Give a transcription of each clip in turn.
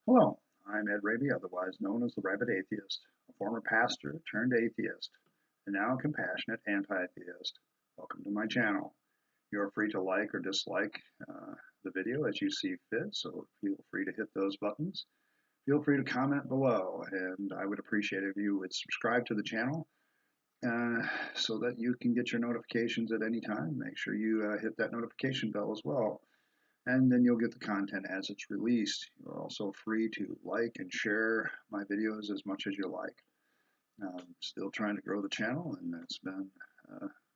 Hello, I'm Ed Raby, otherwise known as the Rabbit Atheist, a former pastor turned atheist, and now a compassionate anti-theist. Welcome to my channel. You're free to like or dislike the video as you see fit, so feel free to hit those buttons. Feel free to comment below, and I would appreciate if you would subscribe to the channel so that you can get your notifications at any time. Make sure you hit that notification bell as well, and then you'll get the content as it's released. You're also free to like and share my videos as much as you like. I'm still trying to grow the channel, and it's been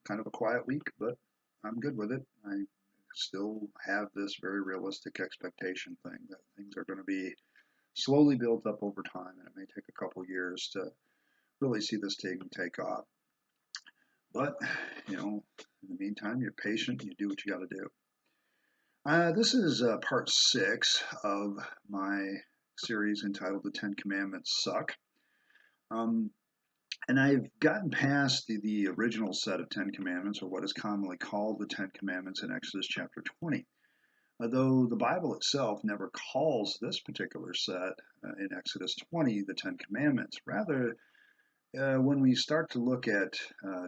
kind of a quiet week, but I'm good with it. I still have this very realistic expectation thing that things are going to be slowly built up over time, and it may take a couple years to really see this thing take off. But, in the meantime, you're patient, you do what you got to do. This is part 6 of my series entitled The Ten Commandments Suck. And I've gotten past the original set of Ten Commandments, or what is commonly called the Ten Commandments in Exodus chapter 20. Although the Bible itself never calls this particular set in Exodus 20 the Ten Commandments. Rather, when we start to look at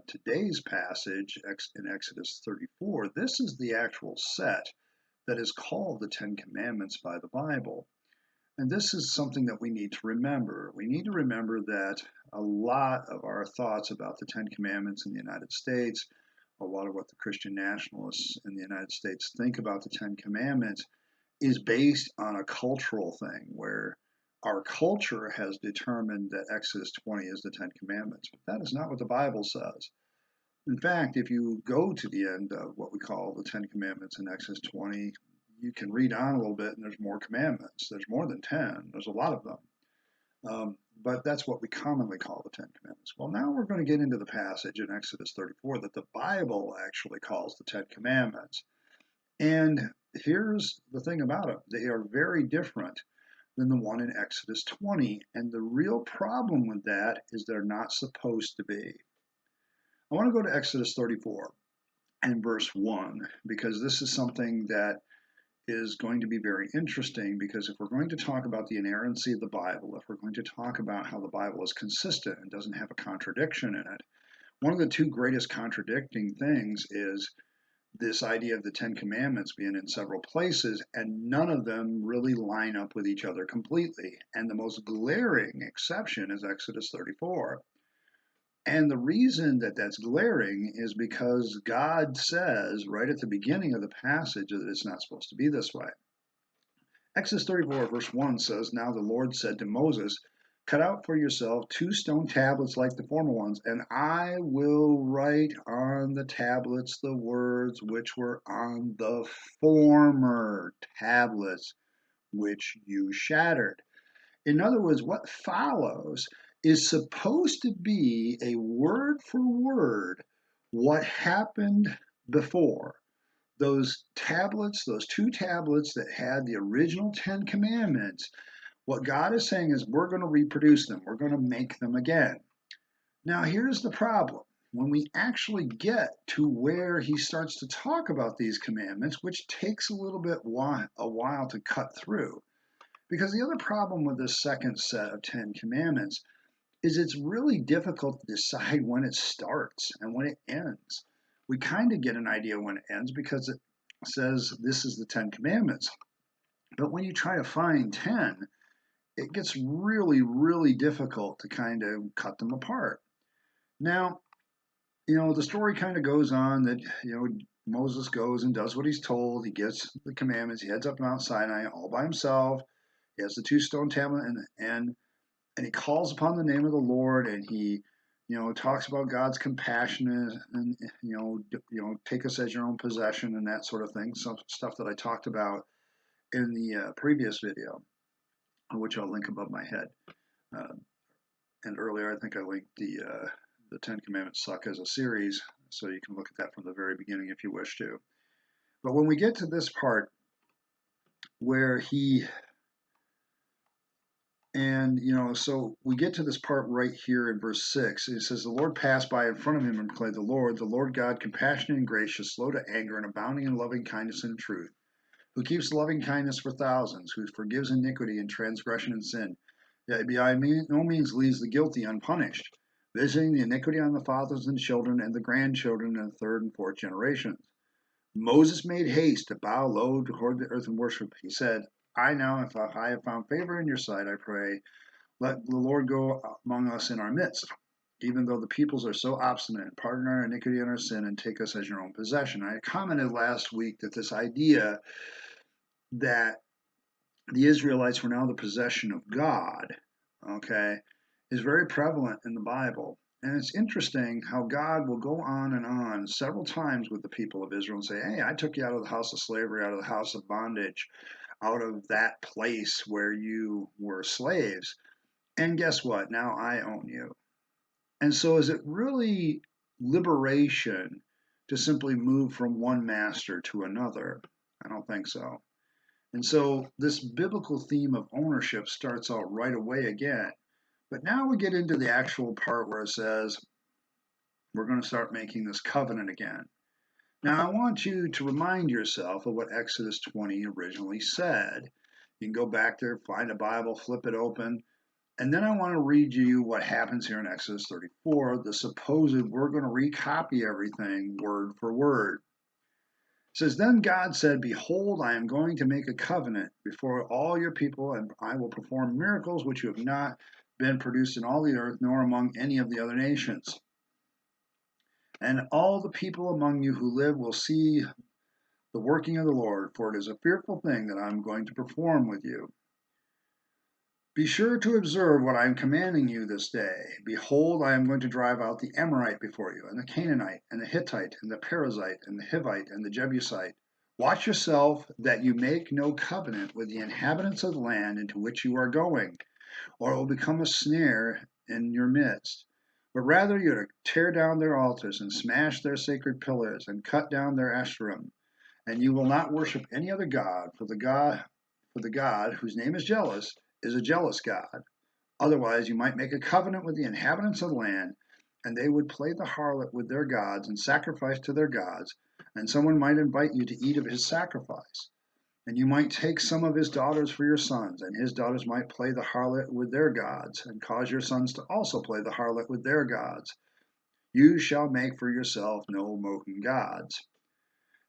today's passage in Exodus 34, this is the actual set that is called the Ten Commandments by the Bible. And this is something that we need to remember. We need to remember that a lot of our thoughts about the Ten Commandments in the United States, a lot of what the Christian nationalists in the United States think about the Ten Commandments, is based on a cultural thing where our culture has determined that Exodus 20 is the Ten Commandments. But that is not what the Bible says. In fact, if you go to the end of what we call the Ten Commandments in Exodus 20, you can read on a little bit and there's more commandments. There's more than 10. There's a lot of them. But that's what we commonly call the Ten Commandments. Well, now we're going to get into the passage in Exodus 34 that the Bible actually calls the Ten Commandments. And here's the thing about them. They are very different than the one in Exodus 20. And the real problem with that is they're not supposed to be. I want to go to Exodus 34 and verse 1 because this is something that is going to be very interesting, because if we're going to talk about the inerrancy of the Bible, if we're going to talk about how the Bible is consistent and doesn't have a contradiction in it, one of the two greatest contradicting things is this idea of the Ten Commandments being in several places and none of them really line up with each other completely. And the most glaring exception is Exodus 34. And the reason that that's glaring is because God says right at the beginning of the passage that it's not supposed to be this way. Exodus 34, verse 1 says, "Now the Lord said to Moses, cut out for yourself 2 stone tablets like the former ones, and I will write on the tablets the words which were on the former tablets, which you shattered." In other words, what follows is supposed to be a word for word what happened before. Those tablets, those 2 tablets that had the original 10 commandments, what God is saying is we're going to reproduce them. We're going to make them again. Now, here's the problem. When we actually get to where he starts to talk about these commandments, which takes a little bit a while to cut through, because the other problem with this second set of 10 commandments is it's really difficult to decide when it starts and when it ends. We kind of get an idea when it ends because it says this is the 10 commandments. But when you try to find 10, it gets really, really difficult to kind of cut them apart. Now, the story kind of goes on that, Moses goes and does what he's told. He gets the commandments. He heads up Mount Sinai all by himself. He has the 2 stone tablets and he calls upon the name of the Lord, and he, talks about God's compassion and take us as your own possession and that sort of thing. Some stuff that I talked about in the previous video, which I'll link above my head. And earlier, I think I linked the 10 Commandments Suck as a series, so you can look at that from the very beginning if you wish to. But when we get to this part where so we get to this part right here in verse 6. It says, "The Lord passed by in front of him and proclaimed, the Lord God, compassionate and gracious, slow to anger, and abounding in loving kindness and truth, who keeps loving kindness for thousands, who forgives iniquity and transgression and sin, yet by no means leaves the guilty unpunished, visiting the iniquity on the fathers and children and the grandchildren in the third and fourth generations. Moses made haste to bow low toward the earth and worship. He said, I now, if I have found favor in your sight, I pray, let the Lord go among us in our midst, even though the peoples are so obstinate, pardon our iniquity and our sin, and take us as your own possession. I commented last week that this idea that the Israelites were now the possession of God, okay, is very prevalent in the Bible. And it's interesting how God will go on and on several times with the people of Israel and say, hey, I took you out of the house of slavery, out of the house of bondage, out of that place where you were slaves. And guess what? Now I own you. And so is it really liberation to simply move from one master to another? I don't think so. And so this biblical theme of ownership starts out right away again. But now we get into the actual part where it says we're going to start making this covenant again. Now, I want you to remind yourself of what Exodus 20 originally said. You can go back there, find a Bible, flip it open, and then I want to read you what happens here in Exodus 34, the supposed we're going to recopy everything word for word. It says, Then God said, Behold, I am going to make a covenant before all your people, and I will perform miracles which you have not been produced in all the earth, nor among any of the other nations. And all the people among you who live will see the working of the Lord, for it is a fearful thing that I am going to perform with you. Be sure to observe what I am commanding you this day. Behold, I am going to drive out the Amorite before you, and the Canaanite, and the Hittite, and the Perizzite, and the Hivite, and the Jebusite. Watch yourself that you make no covenant with the inhabitants of the land into which you are going, or it will become a snare in your midst. But rather you are to tear down their altars, and smash their sacred pillars, and cut down their Asherim. And you will not worship any other God, for the God whose name is jealous is a jealous God. Otherwise, you might make a covenant with the inhabitants of the land, and they would play the harlot with their gods and sacrifice to their gods, and someone might invite you to eat of his sacrifice. And you might take some of his daughters for your sons, and his daughters might play the harlot with their gods, and cause your sons to also play the harlot with their gods. You shall make for yourself no molten gods.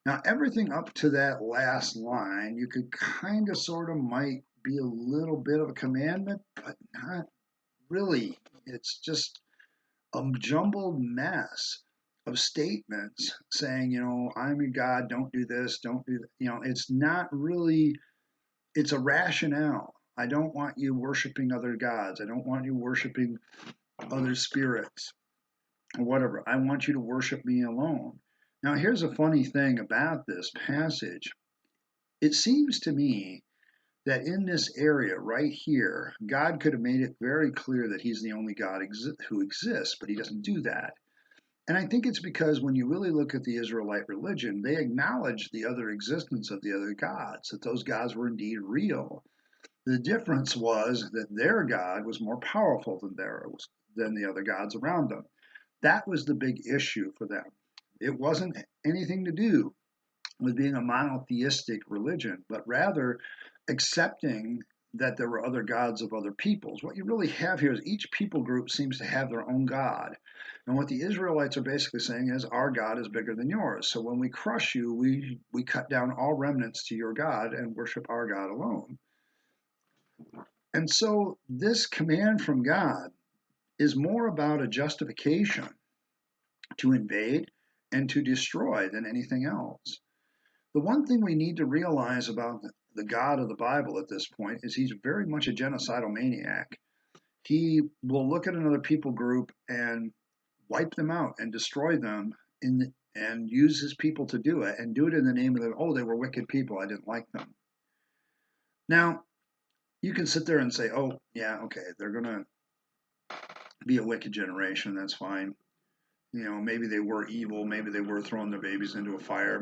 Now, everything up to that last line, you could kind of sort of might be a little bit of a commandment, but not really. It's just a jumbled mess of statements saying, I'm your God, don't do this, don't do that. It's not really, it's a rationale. I don't want you worshiping other gods. I don't want you worshiping other spirits or whatever. I want you to worship me alone. Now, here's a funny thing about this passage. It seems to me that in this area right here, God could have made it very clear that he's the only God who exists, but he doesn't do that. And I think it's because when you really look at the Israelite religion, they acknowledge the other existence of the other gods, that those gods were indeed real. The difference was that their God was more powerful than the other gods around them. That was the big issue for them. It wasn't anything to do with being a monotheistic religion, but rather accepting that there were other gods of other peoples. What you really have here is each people group seems to have their own God. And what the Israelites are basically saying is, our God is bigger than yours. So when we crush you, we cut down all remnants to your God and worship our God alone. And so this command from God is more about a justification to invade and to destroy than anything else. The one thing we need to realize about the God of the Bible at this point is he's very much a genocidal maniac. He will look at another people group and wipe them out and destroy them and use his people to do it, and do it in the name of they were wicked people, I didn't like them. Now, you can sit there and say, oh, yeah, okay, they're going to be a wicked generation, that's fine. Maybe they were evil, maybe they were throwing their babies into a fire,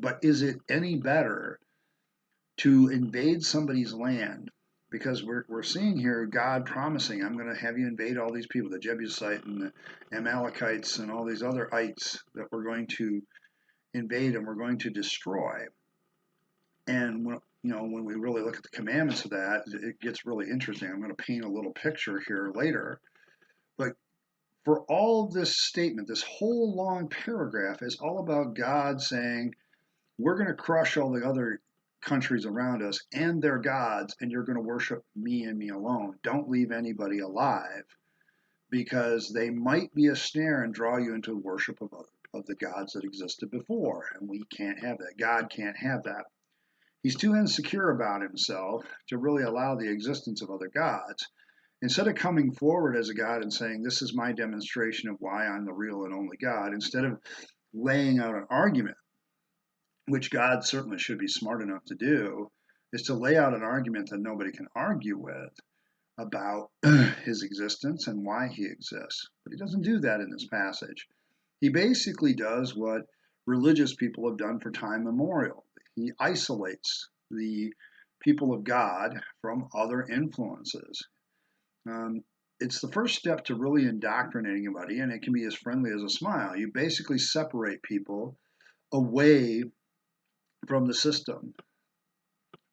but is it any better to invade somebody's land? Because we're seeing here God promising, I'm going to have you invade all these people, the Jebusite and the Amalekites and all these other ites that we're going to invade and we're going to destroy. And when we really look at the commandments of that, it gets really interesting. I'm going to paint a little picture here later. But for all this statement, this whole long paragraph is all about God saying, we're going to crush all the other countries around us and their gods, and you're going to worship me and me alone. Don't leave anybody alive, because they might be a snare and draw you into worship of the gods that existed before. And we can't have that. God can't have that. He's too insecure about himself to really allow the existence of other gods. Instead of coming forward as a God and saying, this is my demonstration of why I'm the real and only God, instead of laying out an argument, which God certainly should be smart enough to do, is to lay out an argument that nobody can argue with about his existence and why he exists. But he doesn't do that in this passage. He basically does what religious people have done for time immemorial. He isolates the people of God from other influences. It's the first step to really indoctrinating anybody, and it can be as friendly as a smile. You basically separate people away from the system,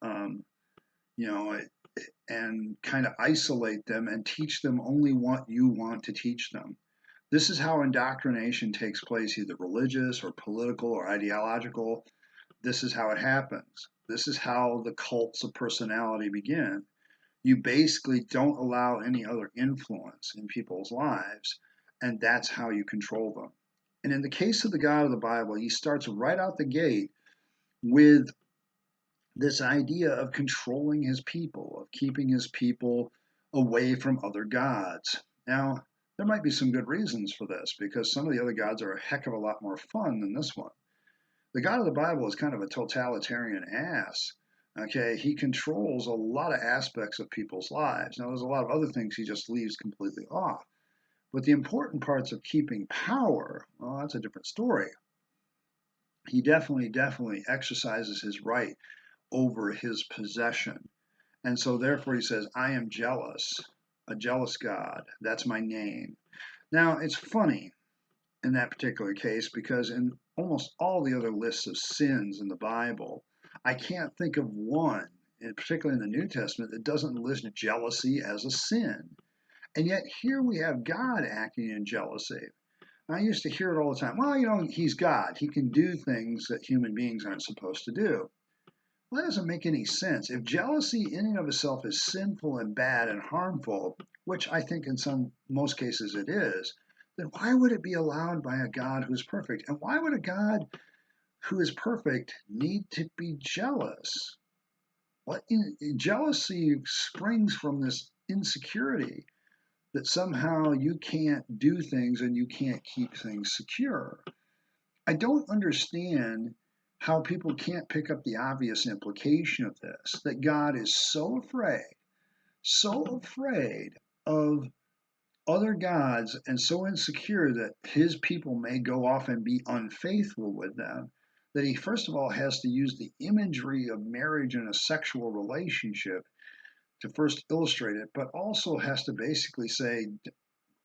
um, you know, and kind of isolate them and teach them only what you want to teach them. This is how indoctrination takes place, either religious or political or ideological. This is how it happens. This is how the cults of personality begin. You basically don't allow any other influence in people's lives, and that's how you control them. And in the case of the God of the Bible, he starts right out the gate with this idea of controlling his people, of keeping his people away from other gods. Now, there might be some good reasons for this, because some of the other gods are a heck of a lot more fun than this one. The God of the Bible is kind of a totalitarian ass. Okay, he controls a lot of aspects of people's lives. Now, there's a lot of other things he just leaves completely off. But the important parts of keeping power, well, that's a different story. He definitely exercises his right over his possession. And so, therefore, he says, I am jealous, a jealous God. That's my name. Now, it's funny in that particular case, because in almost all the other lists of sins in the Bible, I can't think of one, particularly in the New Testament, that doesn't list jealousy as a sin. And yet here we have God acting in jealousy. I used to hear it all the time. Well, he's God. He can do things that human beings aren't supposed to do. Well, that doesn't make any sense. If jealousy in and of itself is sinful and bad and harmful, which I think in most cases it is, then why would it be allowed by a God who's perfect? And why would a God who is perfect need to be jealous? Jealousy springs from this insecurity that somehow you can't do things and you can't keep things secure. I don't understand how people can't pick up the obvious implication of this, that God is so afraid of other gods and so insecure that his people may go off and be unfaithful with them, that he first of all has to use the imagery of marriage and a sexual relationship to first illustrate it, but also has to basically say,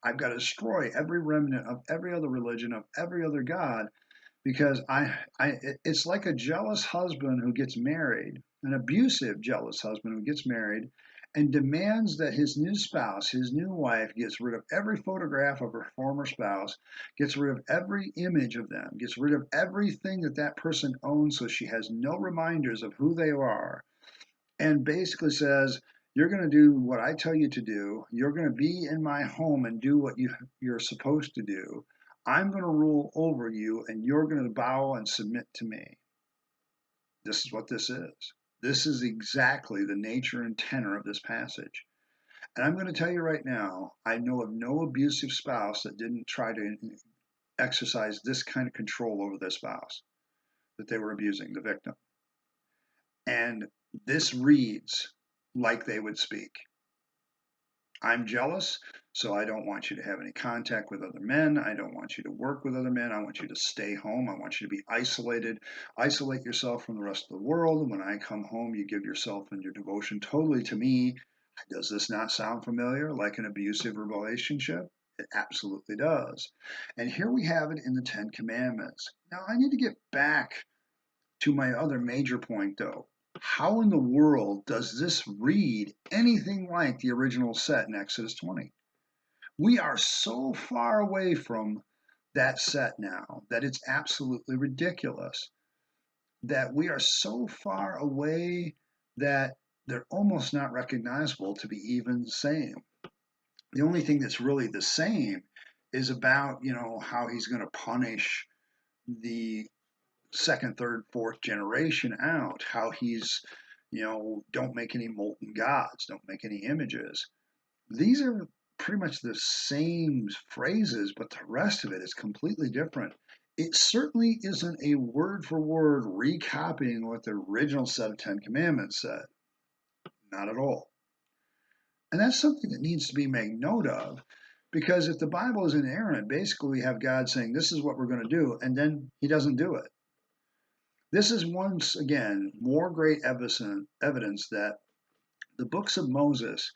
I've got to destroy every remnant of every other religion, of every other god, because it's like a jealous husband who gets married, an abusive jealous husband who gets married and demands that his new spouse, his new wife, gets rid of every photograph of her former spouse, gets rid of every image of them, gets rid of everything that that person owns so she has no reminders of who they are, and basically says, you're going to do what I tell you to do. You're going to be in my home and do what you're supposed to do. I'm going to rule over you, and you're going to bow and submit to me. This is what this is. This is exactly the nature and tenor of this passage. And I'm going to tell you right now, I know of no abusive spouse that didn't try to exercise this kind of control over their spouse that they were abusing, the victim. And this reads like they would speak. I'm jealous, so I don't want you to have any contact with other men. I don't want you to work with other men. I want you to stay home. I want you to be isolated. Isolate yourself from the rest of the world. And when I come home, you give yourself and your devotion totally to me. Does this not sound familiar, like an abusive relationship? It absolutely does. And here we have it in the Ten Commandments. Now, I need to get back to my other major point, though. How in the world does this read anything like the original set in Exodus 20? We are so far away from that set now that it's absolutely ridiculous. That we are so far away that they're almost not recognizable to be even the same. The only thing that's really the same is about, how he's going to punish the second, third, fourth generation out, how he's, don't make any molten gods, don't make any images. These are pretty much the same phrases, but the rest of it is completely different. It certainly isn't a word for word recopying what the original set of Ten Commandments said. Not at all. And that's something that needs to be made note of, because if the Bible is inerrant, basically we have God saying, this is what we're going to do, and then he doesn't do it. This is once again more great evidence that the books of Moses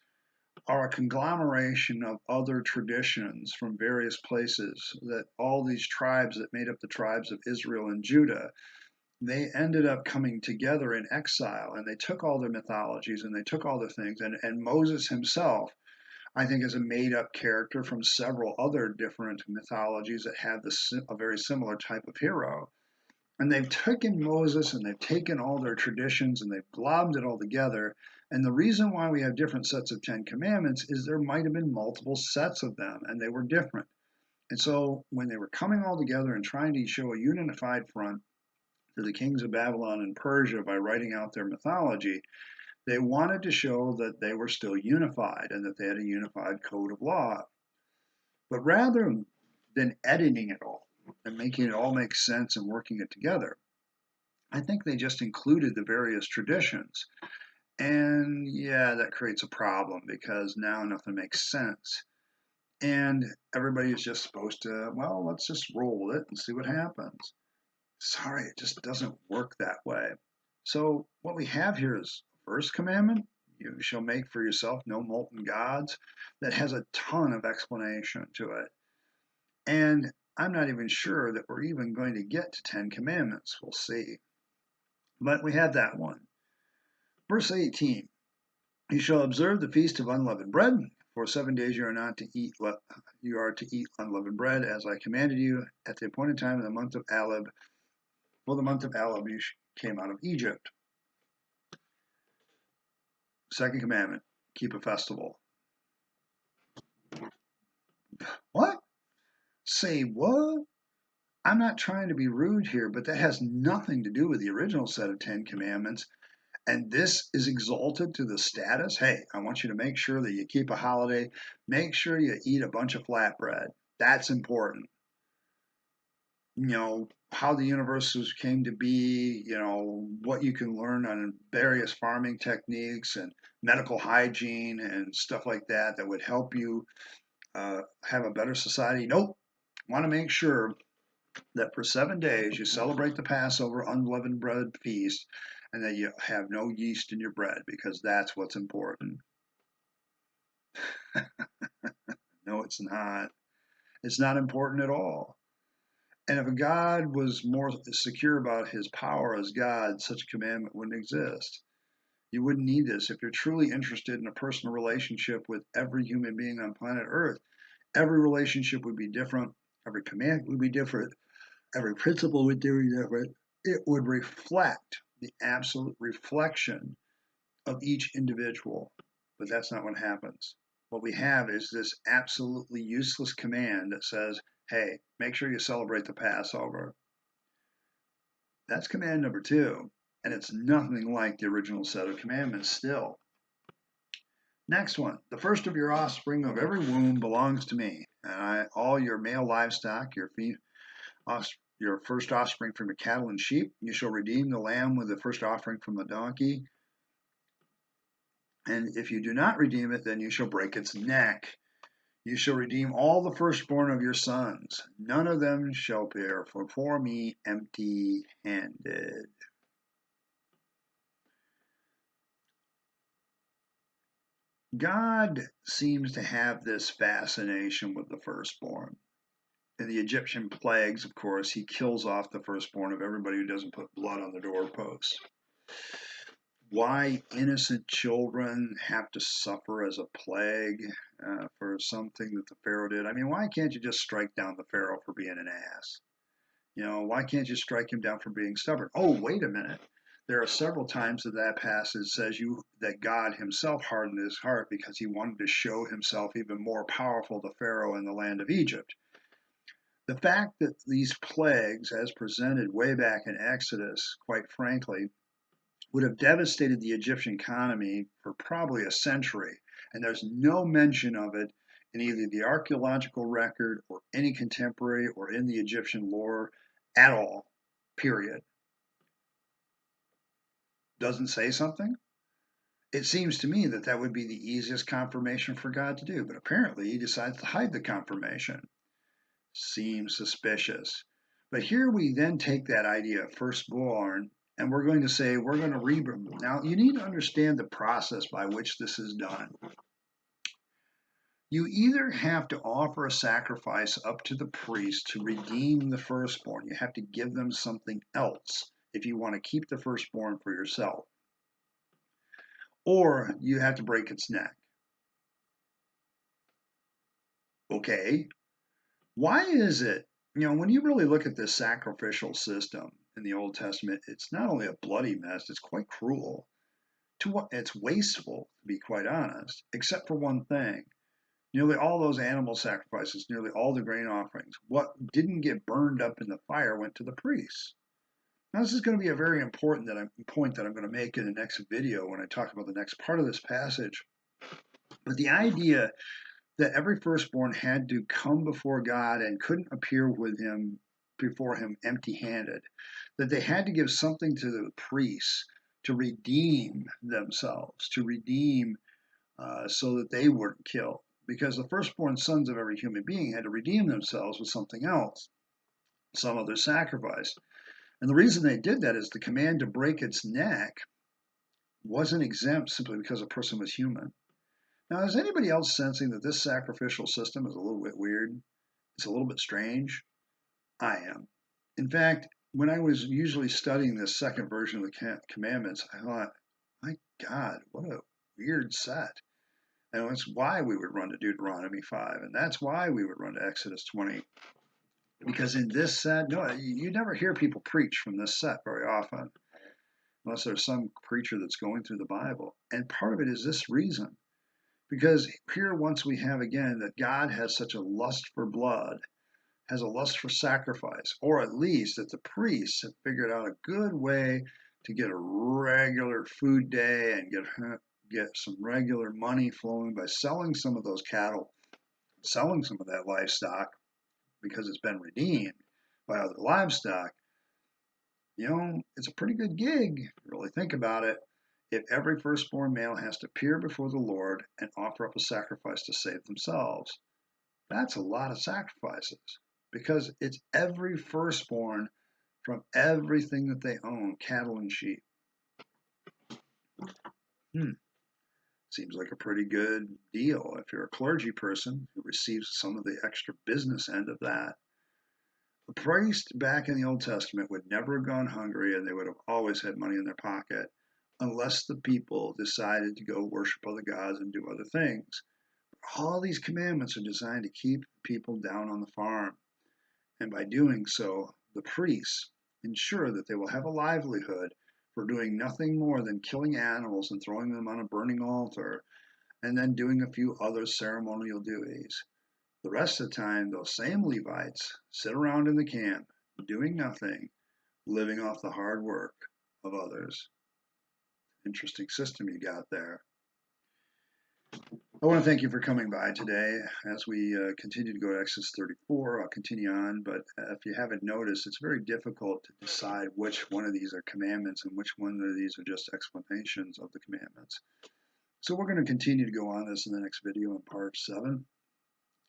are a conglomeration of other traditions from various places, that all these tribes that made up the tribes of Israel and Judah, they ended up coming together in exile, and they took all their mythologies and they took all their things, and Moses himself, I think, is a made up character from several other different mythologies that have a very similar type of hero. And they've taken Moses and they've taken all their traditions and they've globbed it all together. And the reason why we have different sets of Ten Commandments is there might have been multiple sets of them and they were different. And so when they were coming all together and trying to show a unified front to the kings of Babylon and Persia by writing out their mythology, they wanted to show that they were still unified and that they had a unified code of law. But rather than editing it all and making it all make sense and working it together, I think they just included the various traditions. And yeah, that creates a problem because now nothing makes sense. And everybody is just supposed to, well, let's just roll with it and see what happens. Sorry, it just doesn't work that way. So what we have here is first commandment, you shall make for yourself no molten gods. That has a ton of explanation to it. And I'm not even sure that we're even going to get to 10 commandments. We'll see. But we have that one. Verse 18, you shall observe the feast of unleavened bread. For 7 days you are not to eat, you are to eat unleavened bread, as I commanded you at the appointed time of the month of Alib. For the month of Alib you came out of Egypt. Second commandment, keep a festival. What? Say what? I'm not trying to be rude here, but that has nothing to do with the original set of 10 commandments. And this is exalted to the status. Hey, I want you to make sure that you keep a holiday. Make sure you eat a bunch of flatbread. That's important. How the universe came to be, what you can learn on various farming techniques and medical hygiene and stuff like that that would help you have a better society. Nope. Want to make sure that for 7 days you celebrate the Passover unleavened bread feast and that you have no yeast in your bread, because that's what's important. No, it's not. It's not important at all. And if God was more secure about his power as God, such a commandment wouldn't exist. You wouldn't need this. If you're truly interested in a personal relationship with every human being on planet Earth, every relationship would be different. Every command would be different. Every principle would be different. It would reflect the absolute reflection of each individual. But that's not what happens. What we have is this absolutely useless command that says, hey, make sure you celebrate the Passover. That's command number 2, and it's nothing like the original set of commandments still. Next one, the first of your offspring of every womb belongs to me. And all your male livestock, your first offspring from your cattle and sheep, you shall redeem the lamb with the first offering from the donkey. And if you do not redeem it, then you shall break its neck. You shall redeem all the firstborn of your sons. None of them shall bear before me empty-handed. God seems to have this fascination with the firstborn. In the Egyptian plagues, of course, he kills off the firstborn of everybody who doesn't put blood on the doorposts. why innocent children have to suffer as a plague for something that the Pharaoh did. I mean, why can't you just strike down the Pharaoh for being an ass? You know, why can't you strike him down for being stubborn? Oh, wait a minute. There are several times that passage says that God himself hardened his heart because he wanted to show himself even more powerful to Pharaoh in the land of Egypt. The fact that these plagues, as presented way back in Exodus, quite frankly, would have devastated the Egyptian economy for probably a century, and there's no mention of it in either the archaeological record or any contemporary or in the Egyptian lore at all, period. Doesn't say something? It seems to me that that would be the easiest confirmation for God to do, but apparently he decides to hide the confirmation. Seems suspicious. But here we then take that idea of firstborn and we're going to say we're going to reborn. Now, you need to understand the process by which this is done. You either have to offer a sacrifice up to the priest to redeem the firstborn. You have to give them something else if you want to keep the firstborn for yourself. Or you have to break its neck. Okay, why is it, when you really look at this sacrificial system in the Old Testament, it's not only a bloody mess, it's quite cruel. It's wasteful, to be quite honest, except for one thing. Nearly all those animal sacrifices, nearly all the grain offerings, what didn't get burned up in the fire went to the priests. Now, this is going to be a very important point that I'm going to make in the next video when I talk about the next part of this passage. But the idea that every firstborn had to come before God and couldn't appear before him empty-handed, that they had to give something to the priests to redeem themselves, to redeem so that they weren't killed. Because the firstborn sons of every human being had to redeem themselves with something else, some other sacrifice. And the reason they did that is the command to break its neck wasn't exempt simply because a person was human. Now, is anybody else sensing that this sacrificial system is a little bit weird? It's a little bit strange? I am. In fact, when I was usually studying this second version of the commandments, I thought, my God, what a weird set. And that's why we would run to Deuteronomy 5, and that's why we would run to Exodus 20. Because in this set, no, you never hear people preach from this set very often, unless there's some preacher that's going through the Bible. And part of it is this reason. Because here, once we have again that God has such a lust for blood, has a lust for sacrifice, or at least that the priests have figured out a good way to get a regular food day and get some regular money flowing by selling some of those cattle, selling some of that livestock because it's been redeemed by other livestock. It's a pretty good gig, if you really think about it, if every firstborn male has to appear before the Lord and offer up a sacrifice to save themselves. That's a lot of sacrifices because it's every firstborn from everything that they own, cattle and sheep. Seems like a pretty good deal if you're a clergy person who receives some of the extra business end of that. The priest back in the Old Testament would never have gone hungry and they would have always had money in their pocket unless the people decided to go worship other gods and do other things. All these commandments are designed to keep people down on the farm. And by doing so, the priests ensure that they will have a livelihood for doing nothing more than killing animals and throwing them on a burning altar and then doing a few other ceremonial duties. The rest of the time, those same Levites sit around in the camp, doing nothing, living off the hard work of others. Interesting system you got there. I want to thank you for coming by today. As we continue to go to Exodus 34, I'll continue on, but if you haven't noticed, it's very difficult to decide which one of these are commandments and which one of these are just explanations of the commandments. So we're going to continue to go on this in the next video in part 7.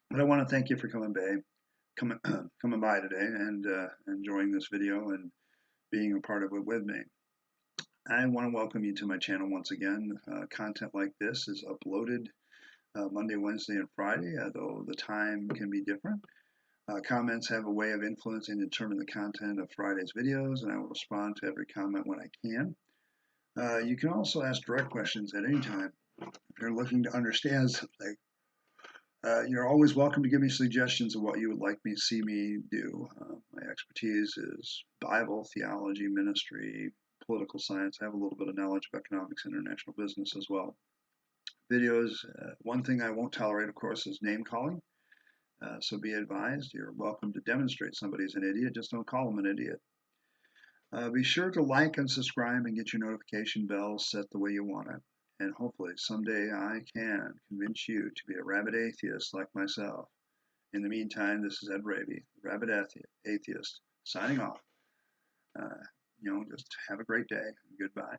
But I want to thank you for coming by today and enjoying this video and being a part of it with me. I want to welcome you to my channel once again. Content like this is uploaded Monday, Wednesday, and Friday, though the time can be different. Comments have a way of influencing and determining the content of Friday's videos, and I will respond to every comment when I can. You can also ask direct questions at any time. If you're looking to understand something, you're always welcome to give me suggestions of what you would like me to see me do. My expertise is Bible, theology, ministry, political science. I have a little bit of knowledge of economics and international business as well. Videos, one thing I won't tolerate, of course, is name calling. So be advised, you're welcome to demonstrate somebody's an idiot, just don't call them an idiot. Be sure to like and subscribe and get your notification bell set the way you want it. And hopefully someday I can convince you to be a rabid atheist like myself. In the meantime, this is Ed Raby, the rabid atheist, signing off. Just have a great day. Goodbye.